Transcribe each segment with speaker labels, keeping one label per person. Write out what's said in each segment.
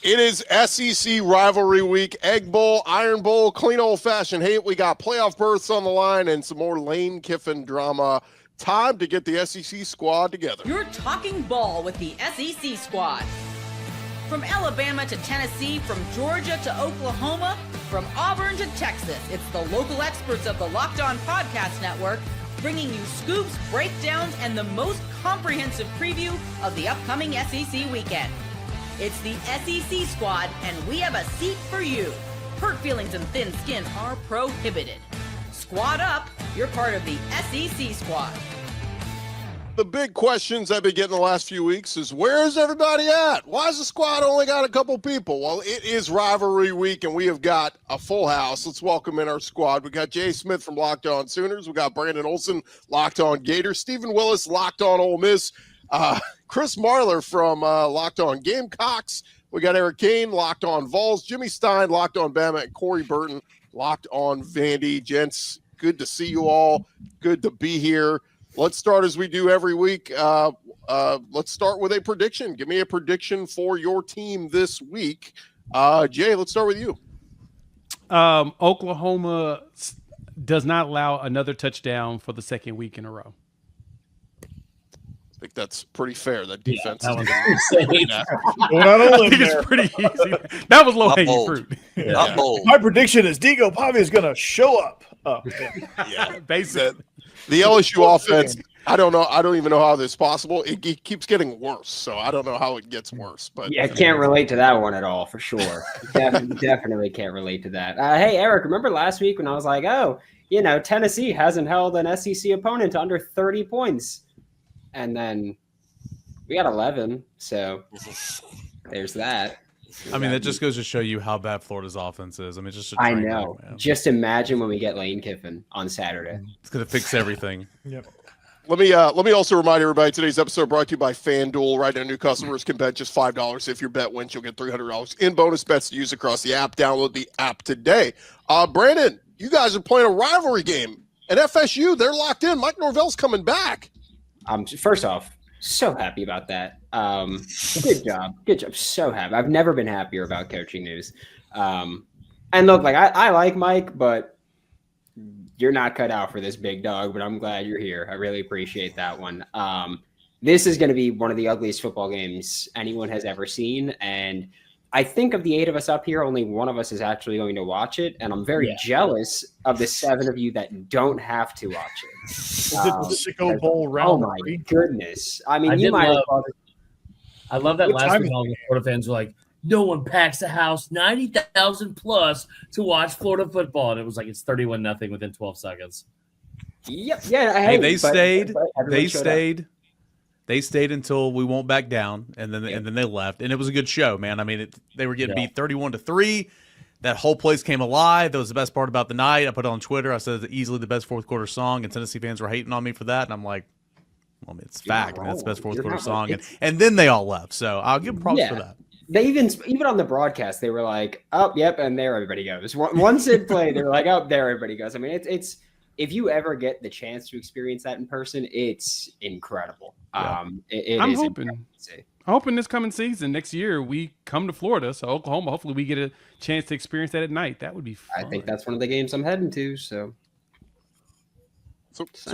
Speaker 1: It is SEC rivalry week, Egg Bowl, Iron Bowl, clean old-fashioned hate. We got playoff berths on the line and some more Lane Kiffin drama. Time to get the SEC squad together.
Speaker 2: You're talking ball with the SEC squad. From Alabama to Tennessee, from Georgia to Oklahoma, from Auburn to Texas, it's the local experts of the Locked On Podcast Network bringing you scoops, breakdowns, and the most comprehensive preview of the upcoming SEC weekend. It's the SEC squad, and we have a seat for you. Hurt feelings and thin skin are prohibited. Squad up, you're part of the SEC squad.
Speaker 1: The big questions I've been getting the last few weeks is, where's everybody at? Why has the squad only got a couple people? Well, it is rivalry week, and we have got a full house. Let's welcome in our squad. We got Jay Smith from Locked On Sooners. We got Brandon Olsen, Locked On Gators. Stephen Willis, Locked On Ole Miss. Chris Marler from Locked On Gamecocks. We got Eric Kane, Locked On Vols. Jimmy Stein, Locked On Bama. And Corey Burton, Locked On Vandy. Gents, good to see you all. Good to be here. Let's start as we do every week. Let's start with a prediction. Give me a prediction for your team this week. Jay, let's start with you.
Speaker 3: Oklahoma does not allow another touchdown for the second week in a row.
Speaker 1: I think that's pretty fair. That defense
Speaker 4: I
Speaker 3: I think it's pretty easy. That was low-hanging fruit.
Speaker 4: Not bold.
Speaker 5: My prediction is Diego Pavi is going to show up.
Speaker 3: Basically.
Speaker 1: The LSU offense, I don't know. I don't even know how this is possible. It keeps getting worse, so I don't know how it gets worse. But
Speaker 6: yeah, I can't relate to that one at all, for sure. Definitely can't relate to that. Hey, Eric, remember last week when I was like, Tennessee hasn't held an SEC opponent to under 30 points. And then we got 11, so there's that.
Speaker 7: I mean, that just goes to show you how bad Florida's offense is. I mean, just
Speaker 6: I know. Just imagine when we get Lane Kiffin on Saturday.
Speaker 7: It's going to fix everything.
Speaker 5: Yep.
Speaker 1: Let me also remind everybody, today's episode brought to you by FanDuel. Right now, new customers can bet just $5. If your bet wins, you'll get $300 in bonus bets to use across the app. Download the app today. Brandon, you guys are playing a rivalry game at FSU. They're locked in. Mike Norvell's coming back.
Speaker 6: First off, so happy about that. Good job. So happy. I've never been happier about coaching news. And look, I like Mike, but you're not cut out for this big dog, but I'm glad you're here. I really appreciate that one. This is going to be one of the ugliest football games anyone has ever seen. And I think of the 8 of us up here, only one of us is actually going to watch it. And I'm very jealous of the 7 of you that don't have to watch it.
Speaker 5: Is it the Sicko Bowl round?
Speaker 6: Oh, my goodness. I mean,
Speaker 4: I love that last week all the Florida fans were like, no one packs the house 90,000 plus to watch Florida football. And it was like, it's 31-0 within 12 seconds.
Speaker 6: Yep. Yeah.
Speaker 7: Hey, they stayed. They stayed until we won't back down, and then they left, and it was a good show, man. I mean, they were getting beat 31-3. That whole place came alive. That was the best part about the night. I put it on Twitter. I said it's easily the best fourth quarter song, and Tennessee fans were hating on me for that, and I'm like, well, it's fact. Man, it's the best fourth quarter song, and then they all left. So I'll give them props for that.
Speaker 6: They even on the broadcast, they were like, "Oh, yep," and there everybody goes. Once it played, they were like, "Oh, there everybody goes." I mean, it's if you ever get the chance to experience that in person, it's incredible.
Speaker 3: Yeah. I'm hoping this coming season, next year, we come to Florida. So Oklahoma, hopefully we get a chance to experience that at night. That would be fun.
Speaker 6: I think that's one of the games I'm heading to. So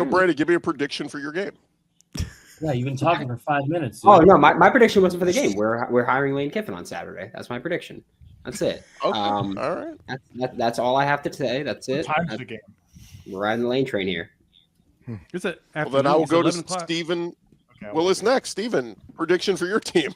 Speaker 1: Brandon, give me a prediction for your game.
Speaker 4: Yeah, you've been talking for 5 minutes.
Speaker 6: Dude. Oh, no, my prediction wasn't for the game. We're hiring Lane Kiffin on Saturday. That's my prediction. That's it.
Speaker 1: Okay. All right.
Speaker 6: That's all I have to say. That's it.
Speaker 5: What time's the game?
Speaker 6: We're riding the Lane train here.
Speaker 3: Is it
Speaker 1: well, then I will go to Stephen Willis next. Stephen, prediction for your team.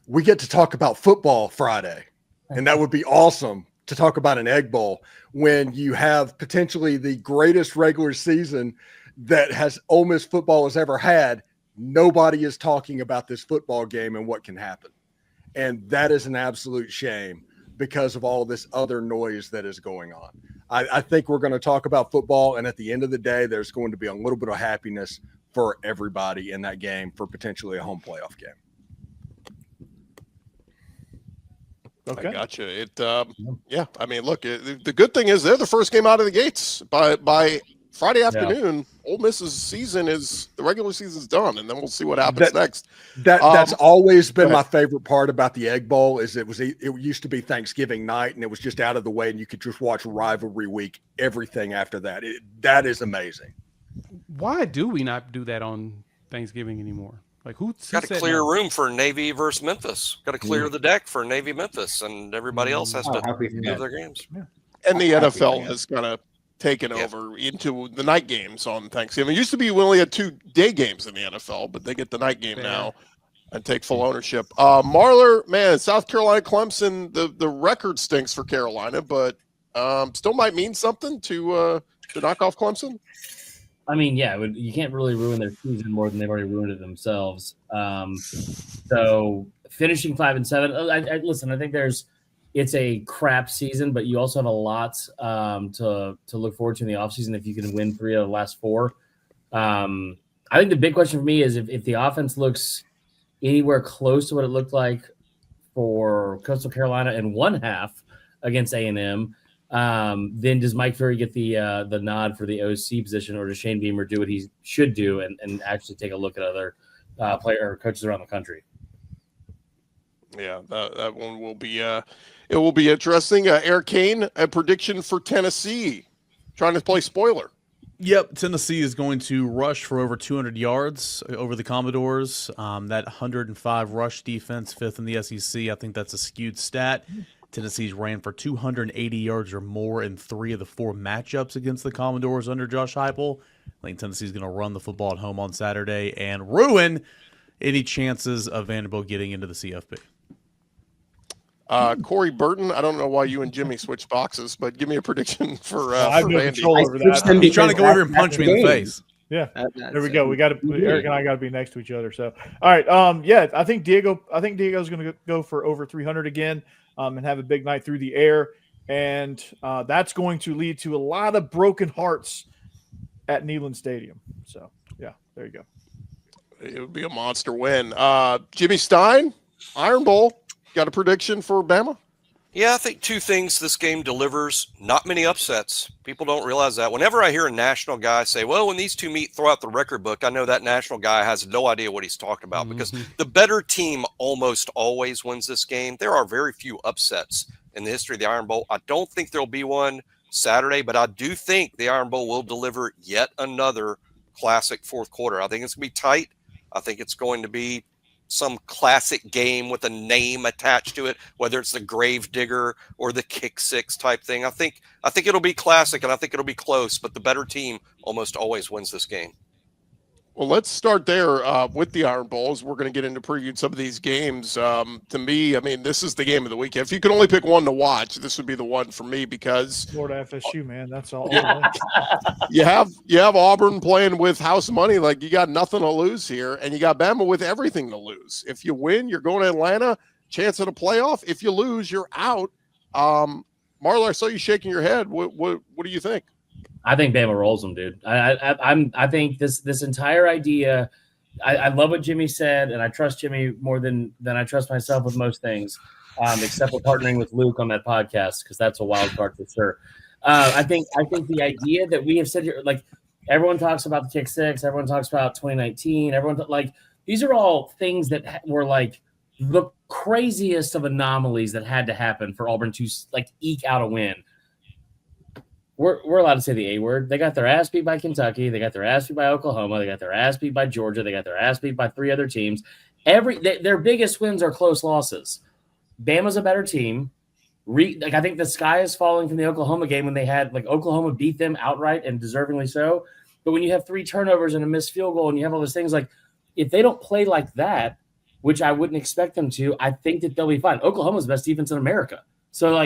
Speaker 8: We get to talk about football Friday, and that would be awesome to talk about an Egg Bowl when you have potentially the greatest regular season that Ole Miss football has ever had. Nobody is talking about this football game and what can happen. And that is an absolute shame because of all this other noise that is going on. I think we're going to talk about football, and at the end of the day, there's going to be a little bit of happiness for everybody in that game for potentially a home playoff game.
Speaker 1: Okay. I gotcha. I mean, look, the good thing is they're the first game out of the gates by Friday afternoon, Ole Miss's the regular season's done, and then we'll see what happens next.
Speaker 8: That's always been my favorite part about the Egg Bowl is it used to be Thanksgiving night, and it was just out of the way, and you could just watch Rivalry Week, everything after that. That is amazing.
Speaker 3: Why do we not do that on Thanksgiving anymore? Like who
Speaker 9: got to clear room for Navy versus Memphis. Got to clear the deck for Navy Memphis, and everybody else has to do their games.
Speaker 1: Yeah. And the NFL has kind of taken over into the night games on Thanksgiving. It used to be we only had 2 day games in the NFL, but they get the night game now and take full ownership. Marler, man, South Carolina, Clemson, the record stinks for Carolina, but still might mean something to knock off Clemson.
Speaker 4: I mean, yeah, you can't really ruin their season more than they've already ruined it themselves. So finishing 5-7, listen, I think it's a crap season, but you also have a lot to look forward to in the offseason if you can win 3 of the last 4. I think the big question for me is if the offense looks anywhere close to what it looked like for Coastal Carolina in one half against A&M, then does Mike Ferry get the nod for the OC position, or does Shane Beamer do what he should do and actually take a look at other coaches around the country?
Speaker 1: Yeah, that one will be it will be interesting. Eric Kane, a prediction for Tennessee, trying to play spoiler.
Speaker 7: Yep, Tennessee is going to rush for over 200 yards over the Commodores. That 105 rush defense, 5th in the SEC. I think that's a skewed stat. Tennessee's ran for 280 yards or more in 3 of the 4 matchups against the Commodores under Josh Heupel. I think Tennessee's going to run the football at home on Saturday and ruin any chances of Vanderbilt getting into the CFP.
Speaker 1: Corey Burton, I don't know why you and Jimmy switched boxes, but give me a prediction for
Speaker 5: I have no
Speaker 1: Vandy.
Speaker 5: control over that.
Speaker 7: He's trying to go over and punch me in the face.
Speaker 5: Yeah, there we go. Eric and I got to be next to each other. So, all right. I think Diego's going to go for over 300 again, and have a big night through the air, and that's going to lead to a lot of broken hearts at Neyland Stadium. So, yeah, there you go.
Speaker 1: It would be a monster win. Jimmy Stein, Iron Bowl. Got a prediction for Bama?
Speaker 9: Yeah, I think 2 things this game delivers. Not many upsets. People don't realize that. Whenever I hear a national guy say, well, when these 2 meet, throw out the record book, I know that national guy has no idea what he's talking about because the better team almost always wins this game. There are very few upsets in the history of the Iron Bowl. I don't think there'll be one Saturday, but I do think the Iron Bowl will deliver yet another classic fourth quarter. I think it's going to be tight. I think it's going to be some classic game with a name attached to it, whether it's the grave digger or the kick 6 type thing. I think it'll be classic, and I think it'll be close, but the better team almost always wins this game.
Speaker 1: Well, let's start there with the Iron Bowls. We're going to get into previewing some of these games. To me, I mean, this is the game of the weekend. If you could only pick one to watch, this would be the one for me because
Speaker 5: Florida FSU, man, that's all.
Speaker 1: you have Auburn playing with house money, like you got nothing to lose here, and you got Bama with everything to lose. If you win, you're going to Atlanta, chance at a playoff. If you lose, you're out. Marla, I saw you shaking your head. What do you think?
Speaker 4: I think Bama rolls them, dude. I think this entire idea. I love what Jimmy said, and I trust Jimmy more than I trust myself with most things, except for partnering with Luke on that podcast because that's a wild card for sure. I think the idea that we have said here, like everyone talks about the kick 6, everyone talks about 2019, these are all things that were like the craziest of anomalies that had to happen for Auburn to like eke out a win. We're allowed to say the A word. They got their ass beat by Kentucky. They got their ass beat by Oklahoma. They got their ass beat by Georgia. They got their ass beat by 3 other teams. Their biggest wins are close losses. Bama's a better team. I think the sky is falling from the Oklahoma game when they had Oklahoma beat them outright and deservingly so. But when you have 3 turnovers and a missed field goal and you have all those things, if they don't play like that, which I wouldn't expect them to, I think that they'll be fine. Oklahoma's the best defense in America. So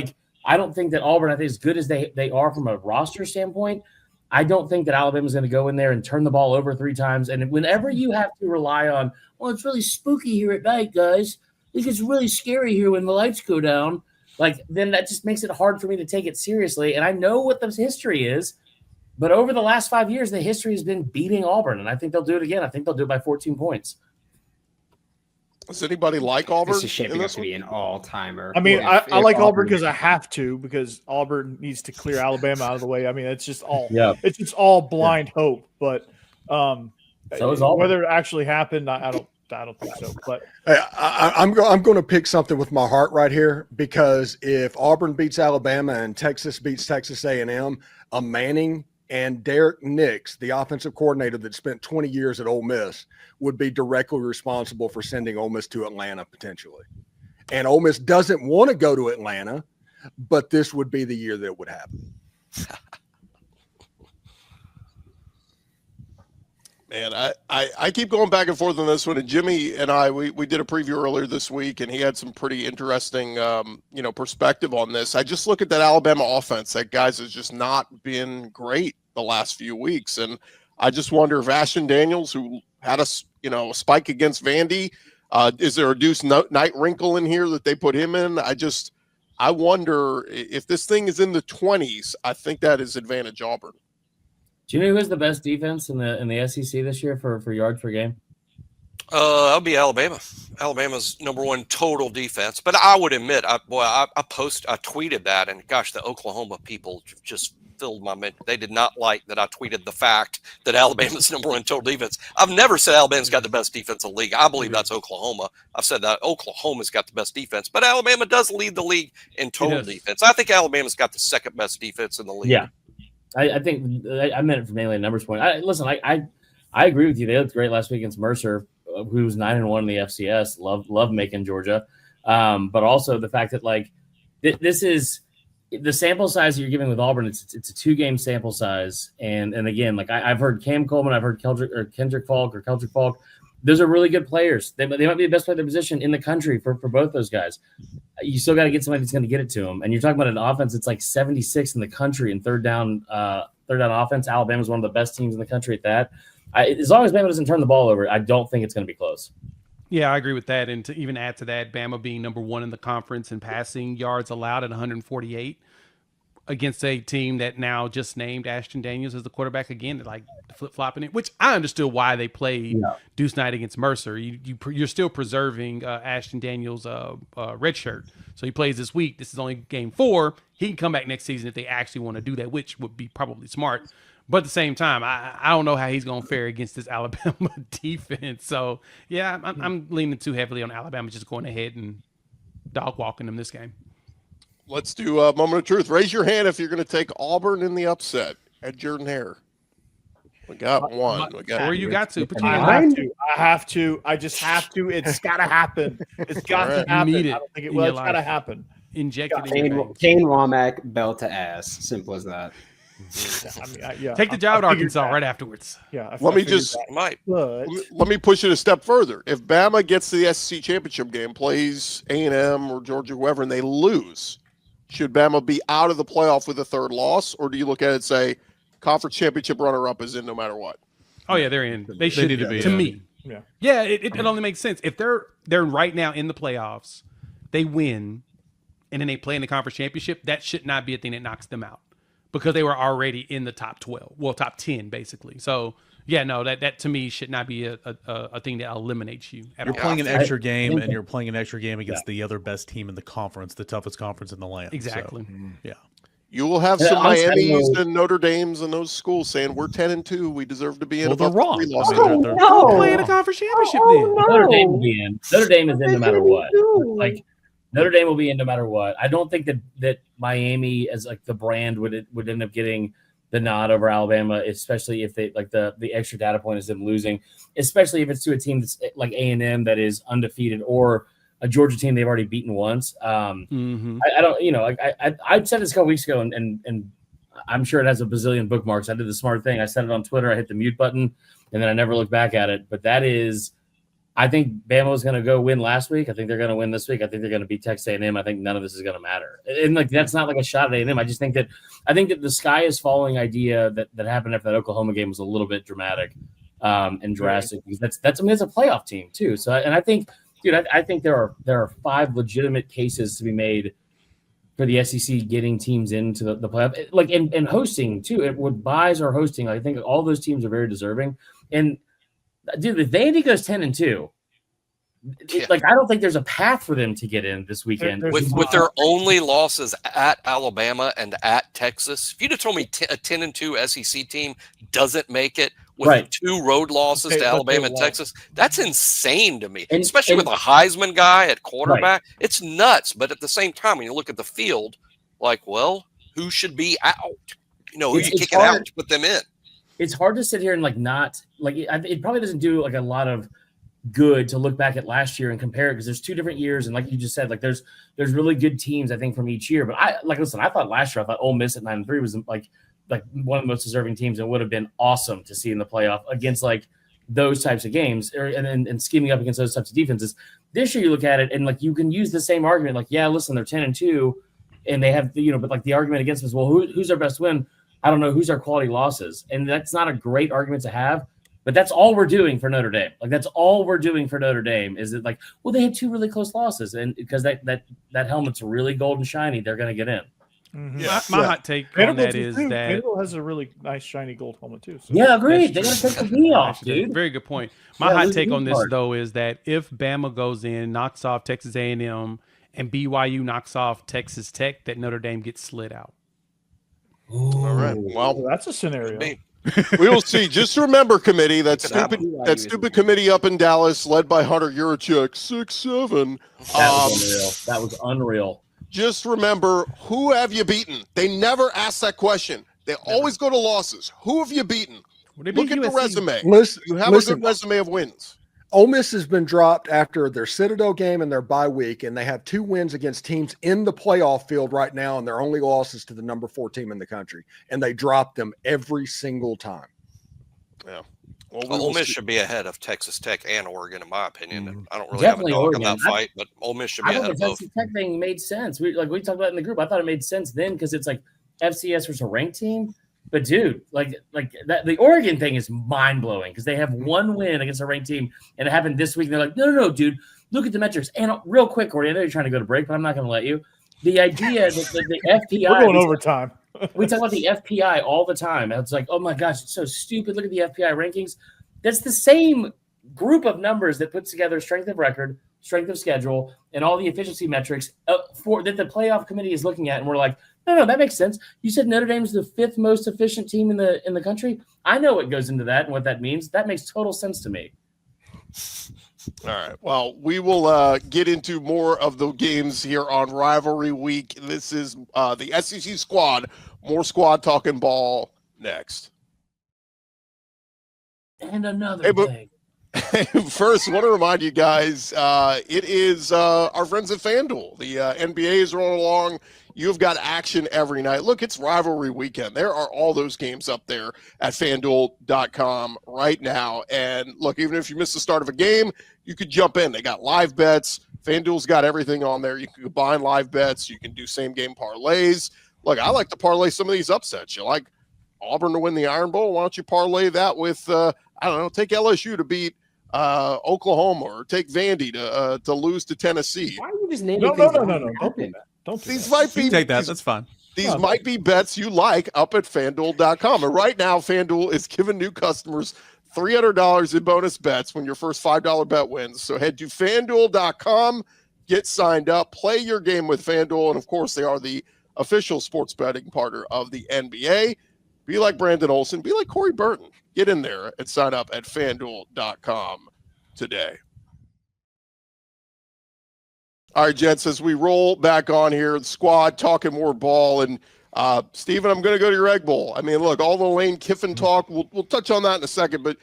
Speaker 4: I don't think that Auburn, I think as good as they are from a roster standpoint, I don't think that Alabama's going to go in there and turn the ball over 3 times. And whenever you have to rely on, well, it's really spooky here at night, guys. It gets really scary here when the lights go down. Then that just makes it hard for me to take it seriously. And I know what the history is, but over the last 5 years, the history has been beating Auburn. And I think they'll do it again. I think they'll do it by 14 points.
Speaker 1: Does anybody like Auburn?
Speaker 6: This is shaping up to be an all-timer.
Speaker 5: I mean,
Speaker 6: If
Speaker 5: I like Auburn because I have to, because Auburn needs to clear Alabama out of the way. I mean, it's just all it's just all blind hope. But
Speaker 4: so is Auburn.
Speaker 5: whether it actually happened, I don't think so. But
Speaker 8: I'm going to pick something with my heart right here, because if Auburn beats Alabama and Texas beats Texas A&M, a Manning and Derek Nix, the offensive coordinator that spent 20 years at Ole Miss, would be directly responsible for sending Ole Miss to Atlanta potentially. And Ole Miss doesn't want to go to Atlanta, but this would be the year that it would happen.
Speaker 1: Man, I keep going back and forth on this one. And Jimmy and I, we did a preview earlier this week, and he had some pretty interesting, perspective on this. I just look at that Alabama offense. That guys has just not been great the last few weeks, and I just wonder if Ashton Daniels, who had a spike against Vandy, is there a Deuce Knight wrinkle in here that they put him in? I wonder if this thing is in the 20s. I think that is advantage Auburn.
Speaker 4: Do you know who has the best defense in the SEC this year for yards per game?
Speaker 9: That'll be Alabama. Alabama's number one total defense. But I would admit, I tweeted that, and gosh, the Oklahoma people just filled my mind. They did not like that I tweeted the fact that Alabama's number one total defense. I've never said Alabama's got the best defense in the league. I believe that's Oklahoma. I've said that Oklahoma's got the best defense, but Alabama does lead the league in total defense. I think Alabama's got the second best defense in the league.
Speaker 4: Yeah. I think I meant it from mainly a numbers point. I agree with you. They looked great last week against Mercer, who's 9-1 in the FCS. Love making Georgia, but also the fact that this is the sample size you're giving with Auburn. It's a 2-game sample size, and again, I've heard Cam Coleman, I've heard Kendrick Falk. Those are really good players. They might be the best player in their position in the country for both those guys. You still got to get somebody that's going to get it to them. And you're talking about an offense that's like 76 in the country in third down offense. Alabama's one of the best teams in the country at that. As long as Bama doesn't turn the ball over, I don't think it's going to be close.
Speaker 3: Yeah, I agree with that. And to even add to that, Bama being number one in the conference in passing yards allowed at 148 against a team that now just named Ashton Daniels as the quarterback again, flip-flopping it, which I understood why they played Deuce Knight against Mercer. You're still preserving Ashton Daniels' red shirt. So he plays this week. This is only game 4. He can come back next season if they actually want to do that, which would be probably smart. But at the same time, I don't know how he's going to fare against this Alabama defense. So, yeah, I'm leaning too heavily on Alabama just going ahead and dog-walking them this game.
Speaker 1: Let's do a moment of truth. Raise your hand if you're going to take Auburn in the upset at Jordan-Hare. We got one.
Speaker 3: Or you got to.
Speaker 5: I have to. I just have to. It's got to happen. It's got to happen.
Speaker 3: You need it.
Speaker 5: I don't think it will. It's got to happen.
Speaker 3: Inject it in your veins.
Speaker 6: Kane Womack, belt to ass. Simple as that.
Speaker 3: Take the job at Arkansas right afterwards.
Speaker 5: Yeah.
Speaker 1: Let me push it a step further. If Bama gets to the SEC championship game, plays A&M or Georgia, whoever, and they lose, should Bama be out of the playoff with a third loss, or do you look at it and say conference championship runner-up is in no matter what?
Speaker 3: Oh yeah, they're in. They should
Speaker 7: need to be
Speaker 3: to
Speaker 7: in.
Speaker 3: me. Yeah. It only makes sense if they're right now in the playoffs, they win, and then they play in the conference championship. That should not be a thing that knocks them out because they were already in the top 12, top 10 basically. So. Yeah, no, that to me should not be a thing that eliminates you.
Speaker 7: You're playing an extra game, and you're playing an extra game against the other best team in the conference, the toughest conference in the land.
Speaker 3: Exactly.
Speaker 7: So, yeah.
Speaker 1: You will have some Miamis and Notre Dames and those schools saying we're 10-2. We deserve to be in.
Speaker 7: Well, they're wrong.
Speaker 3: They're playing a conference championship then.
Speaker 4: Notre Dame will be in. Notre Dame is in no matter what. Notre Dame will be in no matter what. I don't think that Miami as the brand would end up getting the nod over Alabama, especially if they the extra data point is them losing, especially if it's to a team that's like A&M that is undefeated or a Georgia team they've already beaten once. I don't, I said this a couple weeks ago, and I'm sure it has a bazillion bookmarks. I did the smart thing. I said it on Twitter. I hit the mute button, and then I never looked back at it. But that is, I think Bama was going to go win last week. I think they're going to win this week. I think they're going to beat Texas A&M. I think none of this is going to matter. And that's not like a shot at A&M. I think that the sky is falling idea that happened after that Oklahoma game was a little bit dramatic and drastic because that's a playoff team too. So I think, dude, I think there are 5 legitimate cases to be made for the SEC getting teams into the playoff, and hosting too. With buys or hosting, I think all those teams are very deserving. And dude, if Vandy goes 10-2, Like, I don't think there's a path for them to get in this weekend.
Speaker 9: With their only losses at Alabama and at Texas. If you'd have told me a 10-2 SEC team doesn't make it with 2 road losses to Alabama and Texas, that's insane to me, especially with a Heisman guy at quarterback. It's nuts. But at the same time, when you look at the field, like, well, who should be out? You know, who you kicking out to put them in?
Speaker 4: It's hard to sit here and it probably doesn't do like a lot of good to look back at last year and compare it, because there's 2 different years, and like you just said, like there's really good teams I think from each year. But I thought last year, I thought Ole Miss at 9-3 was like one of the most deserving teams, and would have been awesome to see in the playoff against like those types of games, and scheming up against those types of defenses. This year you look at it and like you can use the same argument, like, yeah, listen, they're 10-2 and they have, but like the argument against us, well, who's our best win? I don't know. Who's our quality losses? And that's not a great argument to have. But that's all we're doing for Notre Dame. Like, that's all we're doing for Notre Dame is that, like, well, they had 2 really close losses, and because that helmet's really gold and shiny, they're going to get in.
Speaker 3: Mm-hmm. Yeah. My hot take on that is that
Speaker 5: Vanderbilt has a really nice shiny gold helmet too. So.
Speaker 4: Yeah, agreed. They got to take the V off, dude.
Speaker 3: Very good point. My hot take on this though is that if Bama goes in, knocks off Texas A&M, and BYU knocks off Texas Tech, that Notre Dame gets slid out.
Speaker 1: Ooh. All right. Well,
Speaker 5: that's a scenario.
Speaker 1: We will see. Just remember, committee, that stupid committee up in Dallas, led by Hunter Yurachek, 6'7".
Speaker 4: That was unreal.
Speaker 1: Just remember, who have you beaten? They never ask that question. They always go to losses. Who have you beaten? Look at the resume. You have a good resume of wins.
Speaker 8: Ole Miss has been dropped after their Citadel game and their bye week, and they have 2 wins against teams in the playoff field right now, and their only losses to the number 4 team in the country, and they drop them every single time.
Speaker 1: Yeah.
Speaker 9: Well, Ole Miss should be ahead of Texas Tech and Oregon, in my opinion. I don't really have a dog in that fight, but Ole Miss should be ahead of both.
Speaker 4: The Texas Tech thing made sense. We talked about it in the group. I thought it made sense then because it's like FCS was a ranked team. But dude, like that, the Oregon thing is mind blowing because they have 1 win against a ranked team, and it happened this week. And they're like, no, dude, look at the metrics. And real quick, Gordy, I know you're trying to go to break, but I'm not going to let you. The idea that the FPI,
Speaker 5: we're going overtime.
Speaker 4: We talk about the FPI all the time. And it's like, oh my gosh, it's so stupid. Look at the FPI rankings. That's the same group of numbers that puts together strength of record, strength of schedule, and all the efficiency metrics for that the playoff committee is looking at. And we're like, no, that makes sense. You said Notre Dame's the 5th most efficient team in the country. I know what goes into that and what that means. That makes total sense to me.
Speaker 1: All right. Well, we will get into more of the games here on Rivalry Week. This is the SEC squad. More squad talking ball next.
Speaker 4: And another thing.
Speaker 1: First, I want to remind you guys, it is our friends at FanDuel. The NBA is rolling along. You've got action every night. Look, it's rivalry weekend. There are all those games up there at FanDuel.com right now. And look, even if you miss the start of a game, you could jump in. They got live bets. FanDuel's got everything on there. You can combine live bets. You can do same-game parlays. Look, I like to parlay some of these upsets. You like Auburn to win the Iron Bowl? Why don't you parlay that with, I don't know, take LSU to beat Oklahoma, or take Vandy to lose to Tennessee.
Speaker 6: Why are you just naming
Speaker 5: No. Don't do that.
Speaker 1: These might be
Speaker 7: take that. That's fine.
Speaker 1: These might be bets you like up at FanDuel.com. And right now, FanDuel is giving new customers $300 in bonus bets when your first $5 bet wins. So head to FanDuel.com, get signed up, play your game with FanDuel, and of course, they are the official sports betting partner of the NBA. Be like Brandon Olsen. Be like Corey Burton. Get in there and sign up at FanDuel.com today. All right, gents, as we roll back on here, the squad talking more ball. And, Steven, I'm going to go to your Egg Bowl. I mean, look, all the Lane Kiffin talk, we'll touch on that in a second, but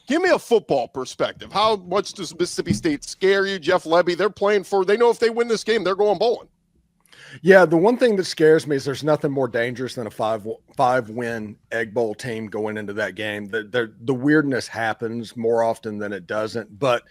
Speaker 1: give me a football perspective. How much does Mississippi State scare you? Jeff Lebby, they know if they win this game, they're going bowling.
Speaker 8: Yeah, the one thing that scares me is there's nothing more dangerous than a five-win Egg Bowl team going into that game. The weirdness happens more often than it doesn't, but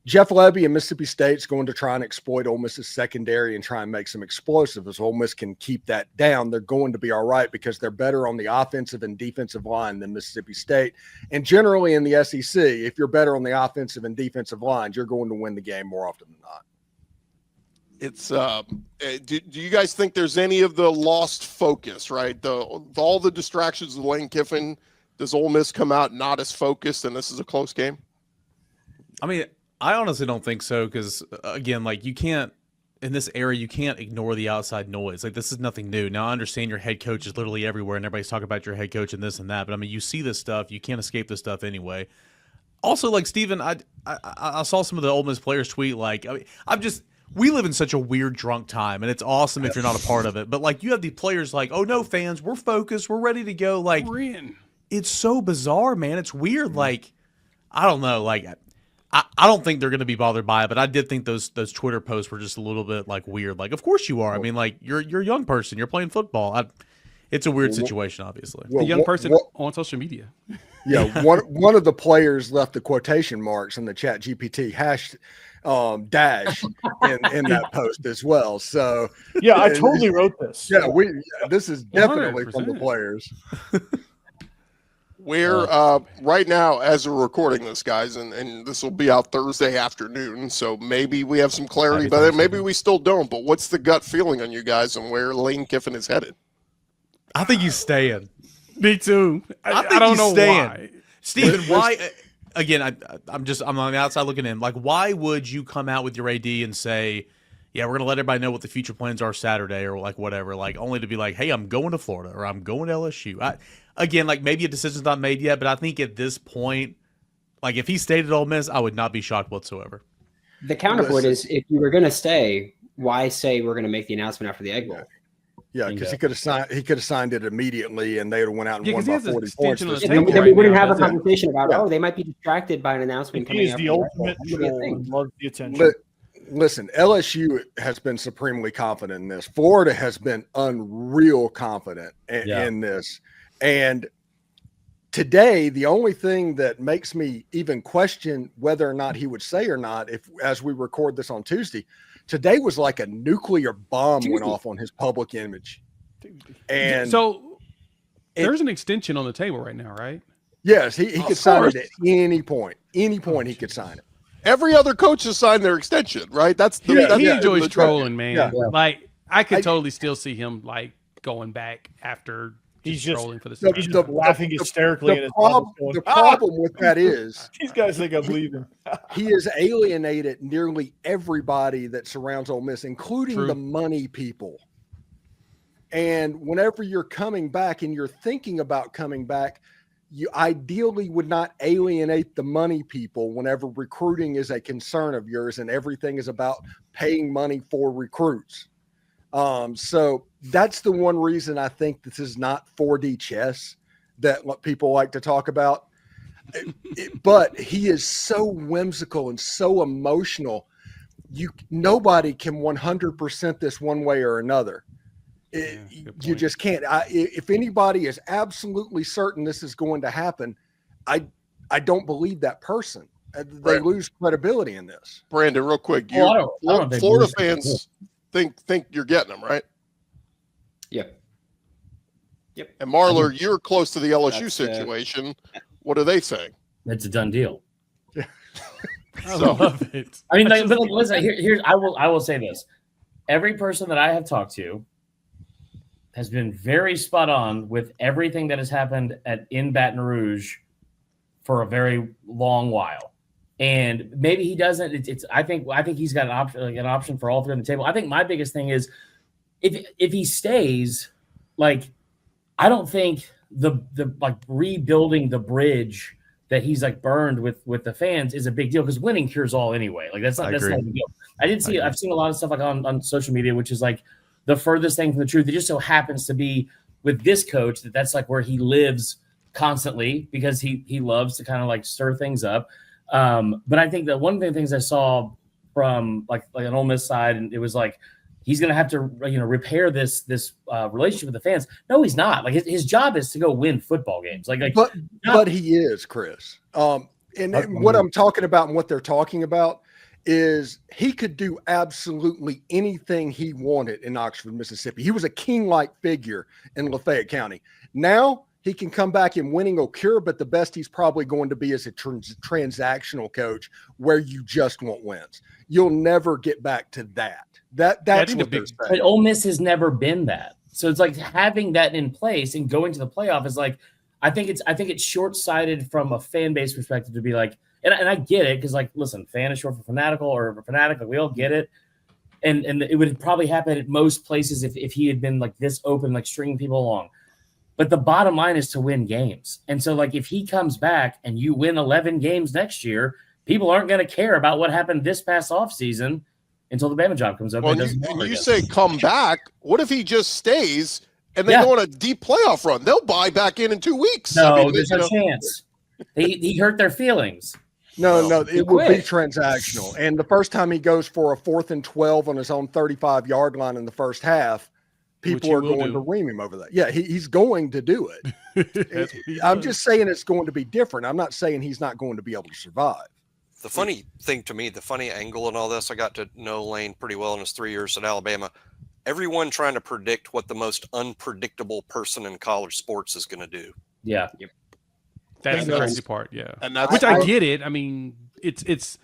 Speaker 8: Jeff Lebby and Mississippi State's going to try and exploit Ole Miss's secondary and try and make some explosive. As Ole Miss can keep that down, they're going to be all right because they're better on the offensive and defensive line than Mississippi State. And generally in the SEC, if you're better on the offensive and defensive lines, you're going to win the game more often than not.
Speaker 1: It's do you guys think there's any of the lost focus, right? All the distractions of Lane Kiffin, does Ole Miss come out not as focused and this is a close game?
Speaker 7: I mean, I honestly don't think so because, again, like you can't in this era, you can't ignore the outside noise. Like this is nothing new. Now I understand your head coach is literally everywhere, and everybody's talking about your head coach and this and that. But I mean, you see this stuff, you can't escape this stuff anyway. Also, like Steven, I saw some of the Ole Miss players tweet like, we live in such a weird drunk time, and it's awesome if you're not a part of it. But like you have these players like, oh no, fans, we're focused, we're ready to go. Like it's so bizarre, man. It's weird. Like I don't know, like. I don't think they're going to be bothered by it, but I did think those Twitter posts were just a little bit like weird. Like, of course you are. I mean, like you're a young person, you're playing football. It's a weird situation, obviously.
Speaker 3: A young person on social media.
Speaker 8: Yeah, one of the players left the quotation marks in the Chat GPT dash in that post as well. So
Speaker 5: yeah, I totally wrote this.
Speaker 8: Yeah, this is definitely 100%. From the players.
Speaker 1: We're right now, as we're recording this, guys, and this will be out Thursday afternoon, so maybe we have some clarity by then. Maybe we still don't, but what's the gut feeling on you guys and where Lane Kiffin is headed?
Speaker 7: I think he's staying.
Speaker 3: Me too.
Speaker 7: I don't know why. Steven, why? Again, I'm on the outside looking in. Like, why would you come out with your AD and say, yeah, we're going to let everybody know what the future plans are Saturday or like whatever, like only to be like, hey, I'm going to Florida or I'm going to LSU. Again, like maybe a decision's not made yet, but I think at this point, like if he stayed at Ole Miss, I would not be shocked whatsoever.
Speaker 6: The counterpoint is if you were going to stay, why say we're going to make the announcement after the Egg Bowl?
Speaker 8: Yeah, because he could have signed it immediately, and they would have went out and won by 40 points.
Speaker 6: Then we wouldn't have a conversation about they might be distracted by an announcement coming
Speaker 5: up.
Speaker 6: He's
Speaker 5: the ultimate troll. Love the attention.
Speaker 8: But listen, LSU has been supremely confident in this. Florida has been unreal confident in this. And today, the only thing that makes me even question whether or not he would say or not, as we record this on Tuesday, today was like a nuclear bomb went off on his public image. And
Speaker 3: so there's an extension on the table right now, right?
Speaker 8: Yes, he could sign it at any point. Any point he could sign it.
Speaker 1: Every other coach has signed their extension, right?
Speaker 3: He enjoys trolling, man. Yeah. Like I could totally still see him like going back after. He's just trolling for the
Speaker 5: he's just laughing hysterically.
Speaker 8: The problem with that is
Speaker 5: these guys think I believe him.
Speaker 8: He has alienated nearly everybody that surrounds Ole Miss, including the money people. And whenever you're coming back and you're thinking about coming back, you ideally would not alienate the money people whenever recruiting is a concern of yours and everything is about paying money for recruits. So that's the one reason I think this is not 4D chess that people like to talk about. But he is so whimsical and so emotional. Nobody can 100% this one way or another. You just can't. If anybody is absolutely certain this is going to happen, I don't believe that person. They lose credibility in this.
Speaker 1: Brandon, real quick, Florida fans think you're getting them, right?
Speaker 6: Yep.
Speaker 1: And Marler, you're close to the LSU situation. What are they saying?
Speaker 4: It's a done deal.
Speaker 3: I love it.
Speaker 4: I mean, but listen, here's I will say this. Every person that I have talked to has been very spot on with everything that has happened in Baton Rouge for a very long while. And maybe he doesn't. I think he's got an option for all three on the table. I think my biggest thing is if he stays, like I don't think the like rebuilding the bridge that he's like burned with the fans is a big deal because winning cures all anyway. Like that's not a big deal. I've seen a lot of stuff like on social media, which is like the furthest thing from the truth. It just so happens to be with this coach that's like where he lives constantly because he loves to kind of like stir things up. But I think that one of the things I saw from like an Ole Miss side, and it was like he's going to have to repair this relationship with the fans. No, he's not. Like his job is to go win football games.
Speaker 8: But he is, Chris. And what I'm talking about and what they're talking about is he could do absolutely anything he wanted in Oxford, Mississippi. He was a king-like figure in Lafayette County. Now he can come back and winning will cure, but the best he's probably going to be as a transactional coach where you just want wins. You'll never get back to that. That's what they're saying.
Speaker 4: But Ole Miss has never been that. So it's like having that in place and going to the playoff is like, I think it's short-sighted from a fan base perspective to be like, And I get it because, like, listen, fan is short for fanatical or fanatic. Like, we all get it. And it would probably happen at most places if he had been like this open, like stringing people along. But the bottom line is to win games. And so, like, if he comes back and you win 11 games next year, people aren't going to care about what happened this past offseason until the Bama job comes up.
Speaker 1: Well, and you say come back. What if he just stays and they go on a deep playoff run? They'll buy back in 2 weeks.
Speaker 4: No, there's no chance. He hurt their feelings.
Speaker 8: No, it would be transactional. And the first time he goes for a 4th and 12 on his own 35-yard line in the first half, people are going to ream him over that. Yeah, he's going to do it. I'm just saying it's going to be different. I'm not saying he's not going to be able to survive.
Speaker 9: The funny thing to me, the funny angle in all this, I got to know Lane pretty well in his 3 years at Alabama. Everyone trying to predict what the most unpredictable person in college sports is going to do.
Speaker 4: Yeah.
Speaker 3: Yep. That's the crazy part, yeah.
Speaker 1: And that's
Speaker 3: which I get it. I mean, it's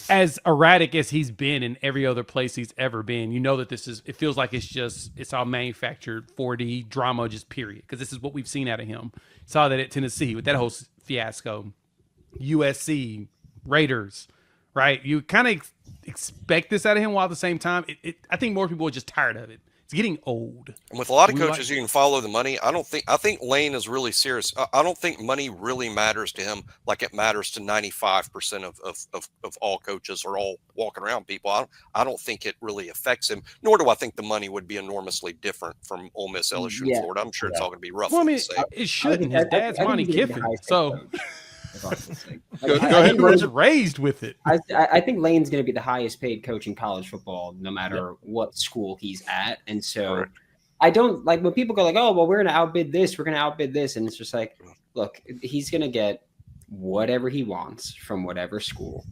Speaker 3: as erratic as he's been in every other place he's ever been. You know that it feels like it's all manufactured 4D drama, just period. Because this is what we've seen out of him. Saw that at Tennessee with that whole fiasco, USC, Raiders, right? You kind of expect this out of him, while at the same time, I think more people are just tired of it. It's getting old.
Speaker 9: And with a lot of coaches, you can follow the money. I think Lane is really serious. I don't think money really matters to him like it matters to 95% of all coaches or all walking around people. I don't think it really affects him, nor do I think the money would be enormously different from Ole Miss, LSU, and Florida. I'm sure it's all going to be rough.
Speaker 3: Well, I mean, it shouldn't. His dad's Lane Kiffin, so
Speaker 1: go ahead.
Speaker 3: He was raised with it.
Speaker 6: I think Lane's going to be the highest paid coach in college football, no matter what school he's at. And so I don't like when people go like, oh, well, we're going to outbid this. We're going to outbid this. And it's just like, look, he's going to get whatever he wants from whatever school,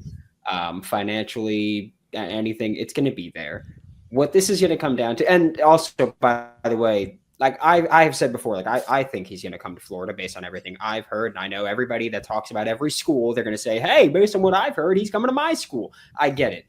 Speaker 6: financially, anything. It's going to be there. What this is going to come down to. And also, by the way, like I have said before, like I think he's going to come to Florida based on everything I've heard. And I know everybody that talks about every school, they're going to say, hey, based on what I've heard, he's coming to my school. I get it.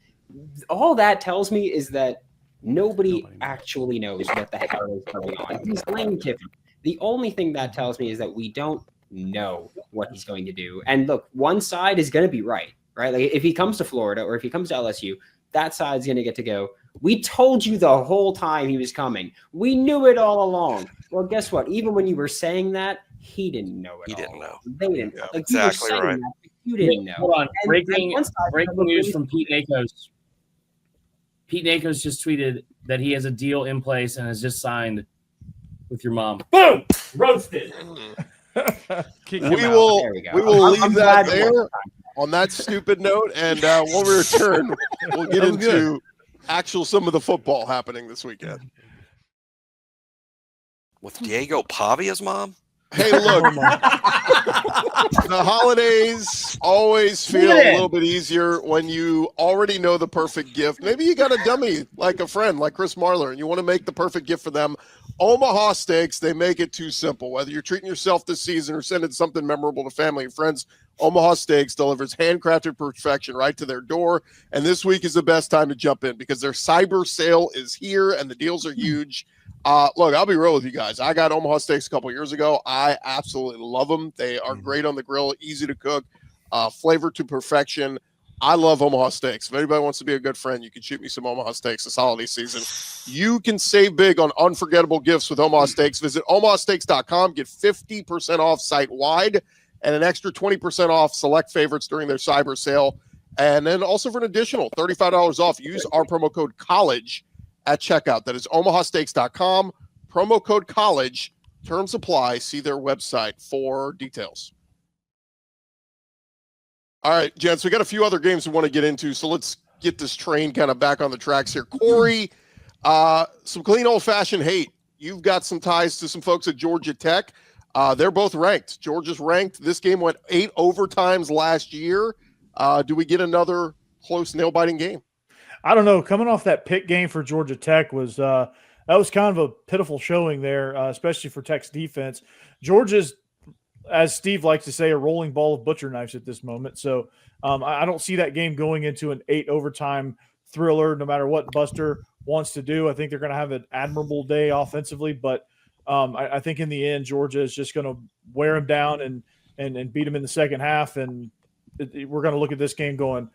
Speaker 6: All that tells me is that nobody actually knows what the hell is going on. He's Lane Kiffin. The only thing that tells me is that we don't know what he's going to do. And look, one side is going to be right? Like if he comes to Florida or if he comes to LSU, that side's going to get to go, we told you the whole time he was coming. We knew it all along. Well, guess what? Even when you were saying that, he didn't know it.
Speaker 9: He didn't know.
Speaker 6: They didn't.
Speaker 9: Yeah,
Speaker 6: like,
Speaker 9: exactly right.
Speaker 6: That, you didn't know.
Speaker 4: Hold on. Breaking news from Pete Nakos. Pete Nakos just tweeted that he has a deal in place and has just signed with your mom. Boom! Roasted.
Speaker 1: We will leave that there on that stupid note, and when we return, we'll get into some of the football happening this weekend.
Speaker 9: With Diego Pavia's mom?
Speaker 1: Hey, look, the holidays always feel a little bit easier when you already know the perfect gift. Maybe you got a dummy like a friend like Chris Marler, and you want to make the perfect gift for them. Omaha Steaks, they make it too simple. Whether you're treating yourself this season or sending something memorable to family and friends, Omaha Steaks delivers handcrafted perfection right to their door. And this week is the best time to jump in because their cyber sale is here and the deals are huge. Look, I'll be real with you guys. I got Omaha Steaks a couple years ago. I absolutely love them. They are great on the grill, easy to cook, flavor to perfection. I love Omaha Steaks. If anybody wants to be a good friend, you can shoot me some Omaha Steaks this holiday season. You can save big on unforgettable gifts with Omaha Steaks. Visit omahasteaks.com. Get 50% off site-wide and an extra 20% off select favorites during their cyber sale. And then also for an additional $35 off, use our promo code COLLEGE at checkout. That is omahasteaks.com, promo code COLLEGE. Terms apply. See their website for details. All right, gents, we got a few other games we want to get into, so let's get this train kind of back on the tracks here. Corey, some clean old-fashioned hate. You've got some ties to some folks at Georgia Tech. They're both ranked. Georgia's ranked. This game went 8 overtimes last year. Do we get another close nail-biting game?
Speaker 5: I don't know. Coming off that Pitt game for Georgia Tech was that was kind of a pitiful showing there, especially for Tech's defense. Georgia's, as Steve likes to say, a rolling ball of butcher knives at this moment. So I don't see that game going into an 8 overtime thriller, no matter what Buster wants to do. I think they're going to have an admirable day offensively, but I think in the end, Georgia is just going to wear them down and beat them in the second half. And we're going to look at this game going,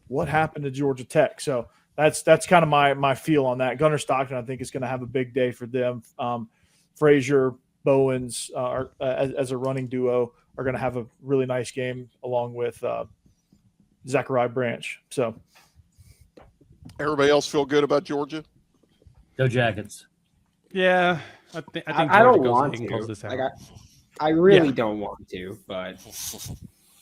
Speaker 5: what happened to Georgia Tech? So that's kind of my feel on that. Gunnar Stockton, I think, is going to have a big day for them. Frazier, Bowens as a running duo are going to have a really nice game along with Zachariah Branch. So
Speaker 1: everybody else feel good about Georgia?
Speaker 4: Go Jackets.
Speaker 3: Yeah, I think
Speaker 6: I don't
Speaker 3: Georgia
Speaker 6: want
Speaker 3: goes ahead and
Speaker 6: to.
Speaker 3: close this out.
Speaker 6: Like I really don't want to, but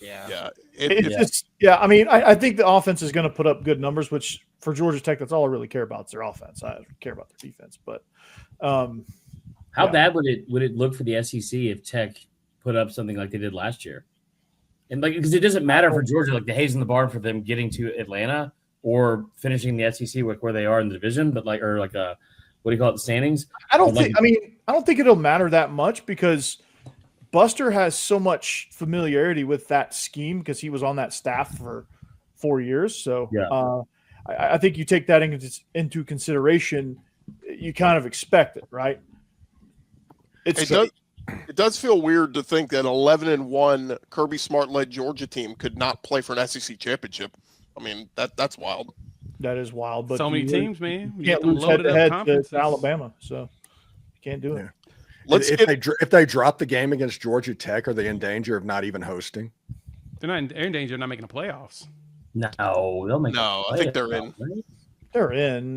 Speaker 6: yeah.
Speaker 1: Yeah.
Speaker 5: It's just, I mean, I think the offense is going to put up good numbers, which for Georgia Tech, that's all I really care about is their offense. I don't care about their defense, but
Speaker 4: how bad would it look for the SEC if Tech put up something like they did last year? And like, because it doesn't matter for Georgia, like the haze in the barn for them getting to Atlanta or finishing the SEC with where they are in the division, but what do you call it, the standings?
Speaker 5: I don't think it'll matter that much because Buster has so much familiarity with that scheme because he was on that staff for 4 years. So I think you take that into consideration. You kind of expect it, right?
Speaker 1: It does feel weird to think that 11-1 Kirby Smart-led Georgia team could not play for an SEC championship. I mean, that's wild.
Speaker 5: That is wild. But
Speaker 3: so many teams, man.
Speaker 5: You can't lose head-to-head to Alabama, so you can't do it.
Speaker 8: If they drop the game against Georgia Tech, are they in danger of not even hosting?
Speaker 3: They're in danger of not making the playoffs.
Speaker 4: No, they'll make.
Speaker 1: No, I think they're in.
Speaker 5: They're in.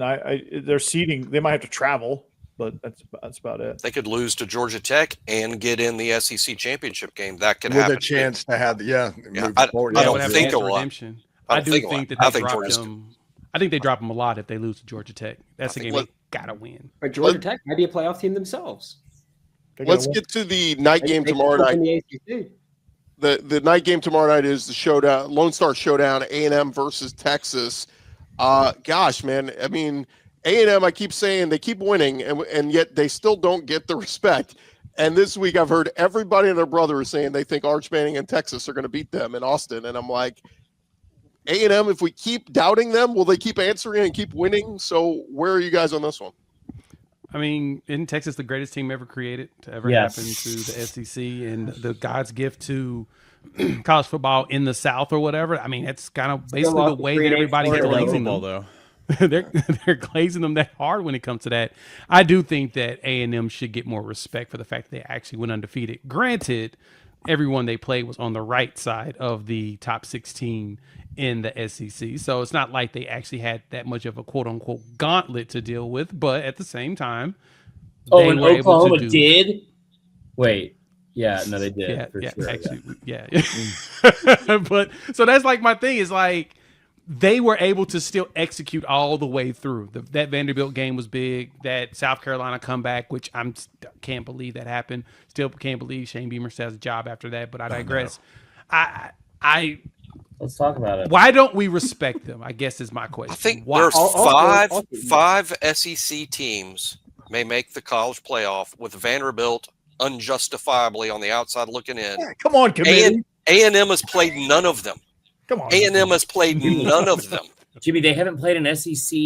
Speaker 5: They're seeding. They might have to travel, but that's about it.
Speaker 9: They could lose to Georgia Tech and get in the SEC championship game. That could happen.
Speaker 8: With a chance to have,
Speaker 9: I don't think it will.
Speaker 3: I do think that they drop them. I think they drop them a lot if they lose to Georgia Tech. That's the game they gotta win.
Speaker 6: But Georgia Tech might be a playoff team themselves.
Speaker 1: Let's get to the night game tomorrow night. The night game tomorrow night is the showdown, Lone Star Showdown, A&M versus Texas. Gosh, man, I mean, A&M, I keep saying they keep winning, and yet they still don't get the respect. And this week I've heard everybody and their brother is saying they think Arch Manning and Texas are going to beat them in Austin. And I'm like, A&M, if we keep doubting them, will they keep answering and keep winning? So where are you guys on this one?
Speaker 3: I mean, isn't Texas the greatest team ever created to ever happen to the SEC and the God's gift to college football in the South or whatever? I mean, it's kind of basically the way that everybody is glazing them. Though. they're glazing them that hard when it comes to that. I do think that A&M should get more respect for the fact that they actually went undefeated. Granted, everyone they played was on the right side of the top 16 in the SEC. So it's not like they actually had that much of a quote unquote gauntlet to deal with, but at the same time,
Speaker 4: they were Oklahoma able to did? Wait. Yeah, no, they did.
Speaker 3: Sure. Actually, yeah. But so that's like my thing is like they were able to still execute all the way through. That Vanderbilt game was big. That South Carolina comeback, which I can't believe that happened. Still can't believe Shane Beamer still has a job after that, but I digress.
Speaker 4: Let's talk about it.
Speaker 3: Why don't we respect them? I guess is my question.
Speaker 9: I think there's five SEC teams may make the college playoff with Vanderbilt unjustifiably on the outside looking in.
Speaker 5: Yeah, come on, committee.
Speaker 9: A&M has played none of them.
Speaker 5: Come on.
Speaker 9: A&M has played none of them.
Speaker 4: Jimmy, they haven't played an SEC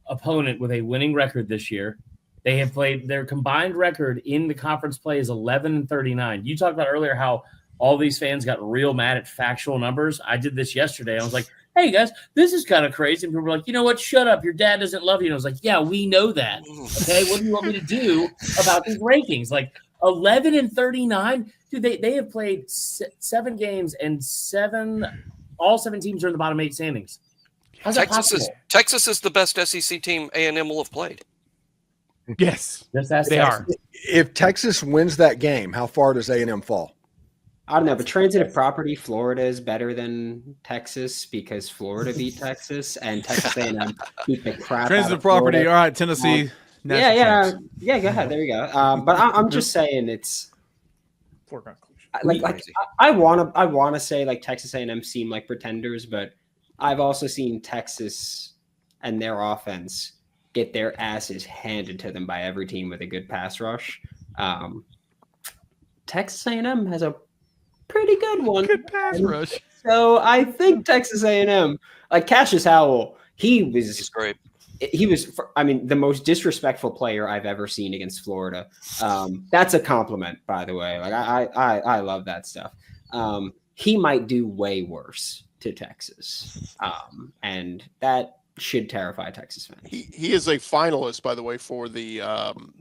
Speaker 4: opponent with a winning record this year. They have played their combined record in the conference play is 11-39. You talked about earlier how all these fans got real mad at factual numbers. I did this yesterday. I was like, hey, guys, this is kind of crazy. And people were like, you know what? Shut up. Your dad doesn't love you. And I was like, yeah, we know that. Okay, what do you want me to do about these rankings? Like 11-39? Dude, they have played 7 games and all 7 teams are in the bottom 8 standings. How's that possible?
Speaker 9: Texas is the best SEC team A&M will have played.
Speaker 3: Yes, they are.
Speaker 8: If Texas wins that game, how far does A&M fall?
Speaker 6: I don't know, but transitive property, Florida is better than Texas because Florida beat Texas and Texas A&M beat the crap
Speaker 7: transitive
Speaker 6: out of
Speaker 7: property.
Speaker 6: Florida.
Speaker 7: All right, Tennessee.
Speaker 6: Go ahead. There you go. But I'm just saying it's like I want to say like Texas A&M seem like pretenders, but I've also seen Texas and their offense get their asses handed to them by every team with a good pass rush. Texas A&M has a pretty good one.
Speaker 3: Good pass rush.
Speaker 6: So I think Texas A&M, like Cassius Howell, he's
Speaker 9: great.
Speaker 6: He was, I mean, the most disrespectful player I've ever seen against Florida. That's a compliment, by the way. Like I love that stuff. he might do way worse to Texas. And that should terrify Texas fans.
Speaker 1: He is a finalist, by the way, for the